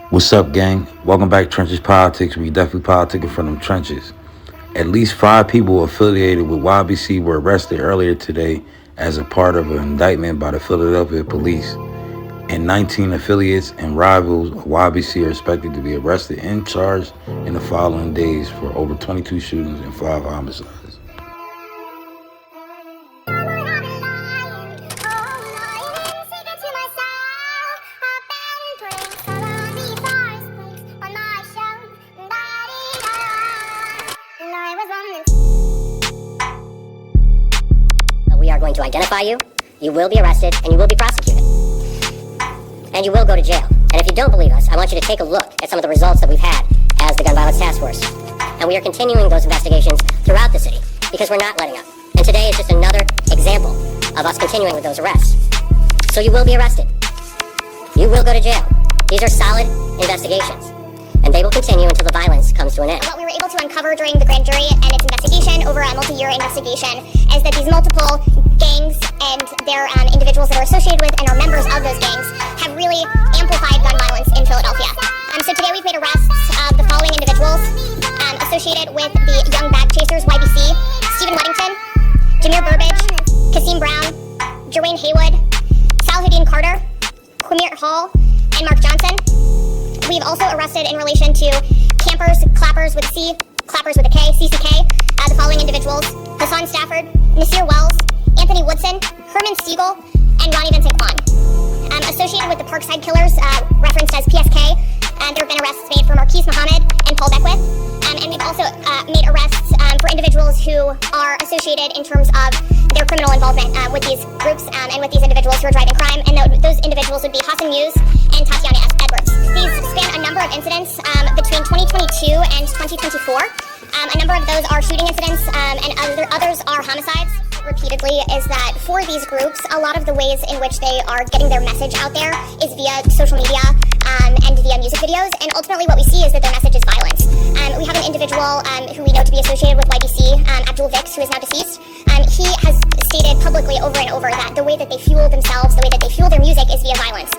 What's up, gang? Welcome back to Trenches Politics. We definitely politicking from them trenches. At least 5 people affiliated with YBC were arrested earlier today as a part of an indictment by the Philadelphia police. And 19 affiliates and rivals of YBC are expected to be arrested and charged in the following days for over 22 shootings and 5 homicides. We are going to identify you, you will be arrested, and you will be prosecuted. And you will go to jail. And if you don't believe us, I want you to take a look at some of the results that we've had as the Gun Violence Task Force. And we are continuing those investigations throughout the city because we're not letting up. And today is just another example of us continuing with those arrests. So you will be arrested. You will go to jail. These are solid investigations. And they will continue until the violence comes to an end. What we were able to uncover during the grand jury and its investigation over a multi-year investigation is that these multiple gangs and their individuals that are associated with and are members of those gangs have really amplified gun violence in Philadelphia. So today we've made arrests of the following individuals associated with the Young Bag Chasers, YBC: Stephen Weddington, Jameer Burbage, Kasim Brown, Jerwayne Haywood, Salahuddin Carter, Quamir Hall, and Mark Johnson. We've also arrested in relation to campers, clappers with a C, clappers with a K, CCK, the following individuals: Hassan Stafford, Nasir Wells, Anthony Woodson, Herman Stiegel, and Ronnie Vincent Kwan. Associated with the Parkside Killers, referenced as PSK, there have been arrests made for Marquise Muhammad and Paul Beckwith. And we've also made arrests for individuals who are associated in terms of their criminal involvement with these groups and with these individuals who are driving crime. And those individuals would be Hassan Muse and Tatiana Edwards. These span a number of incidents between 2022 and 2024. A number of those are shooting incidents, and others are homicides. Repeatedly is that for these groups, a lot of the ways in which they are getting their message out there is via social media and via music videos. And ultimately what we see is that their message is violence. We have an individual who we know to be associated with YBC, Abdul Vix, who is now deceased. He has stated publicly over and over that the way that they fuel themselves, the way that they fuel their music is via violence.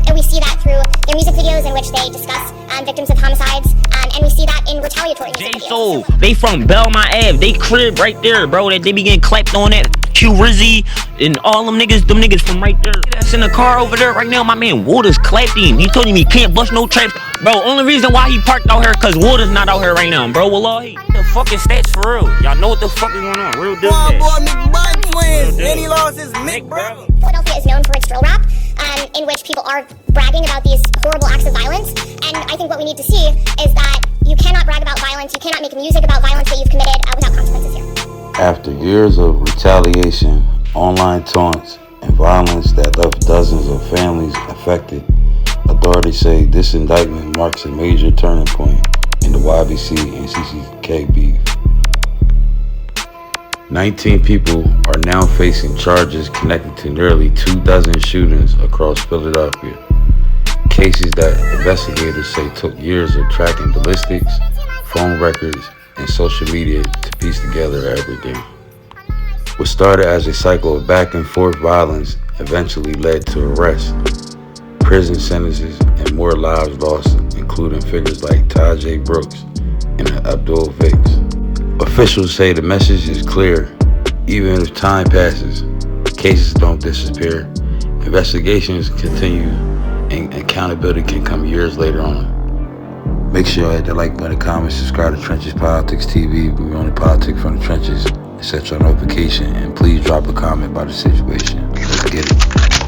And we see that through their music videos in which they discuss victims of homicides, and we see that in retaliatory music videos. They from Belmont Ave, they crib right there, bro. That they be getting clapped on that. Q Rizzy and all them niggas from right there. That's in the car over there right now. My man Waters clapped him. He told him he can't bust no traps. Bro, only reason why he parked out here cause Waters not out here right now, bro. Well, the fucking stats for real. Y'all know what the fuck is going on. Real deal. Boy, McBud twins. And he lost his Mick, bro. Philadelphia is known for its drill rap, in which people are bragging about these horrible acts of violence. And I think what we need to see is that you cannot brag about violence, you cannot make music about violence that you've committed without consequences here. After years of retaliation, online taunts, and violence that left dozens of families affected, authorities say this indictment marks a major turning point in the YBC and CCK beef. 19 people are now facing charges connected to nearly 24 shootings across Philadelphia. Cases that investigators say took years of tracking ballistics, phone records, and social media to piece together everything. What started as a cycle of back and forth violence eventually led to arrests, prison sentences, and more lives lost, including figures like Tajay Brooks and Abdul Vix. Officials say the message is clear. Even if time passes, cases don't disappear. Investigations continue, and accountability can come years later on. Make sure you hit the like button, comment, subscribe to Trenches Politics TV. We're on the politics from the trenches. Set your notification, and please drop a comment about the situation. Let's get it.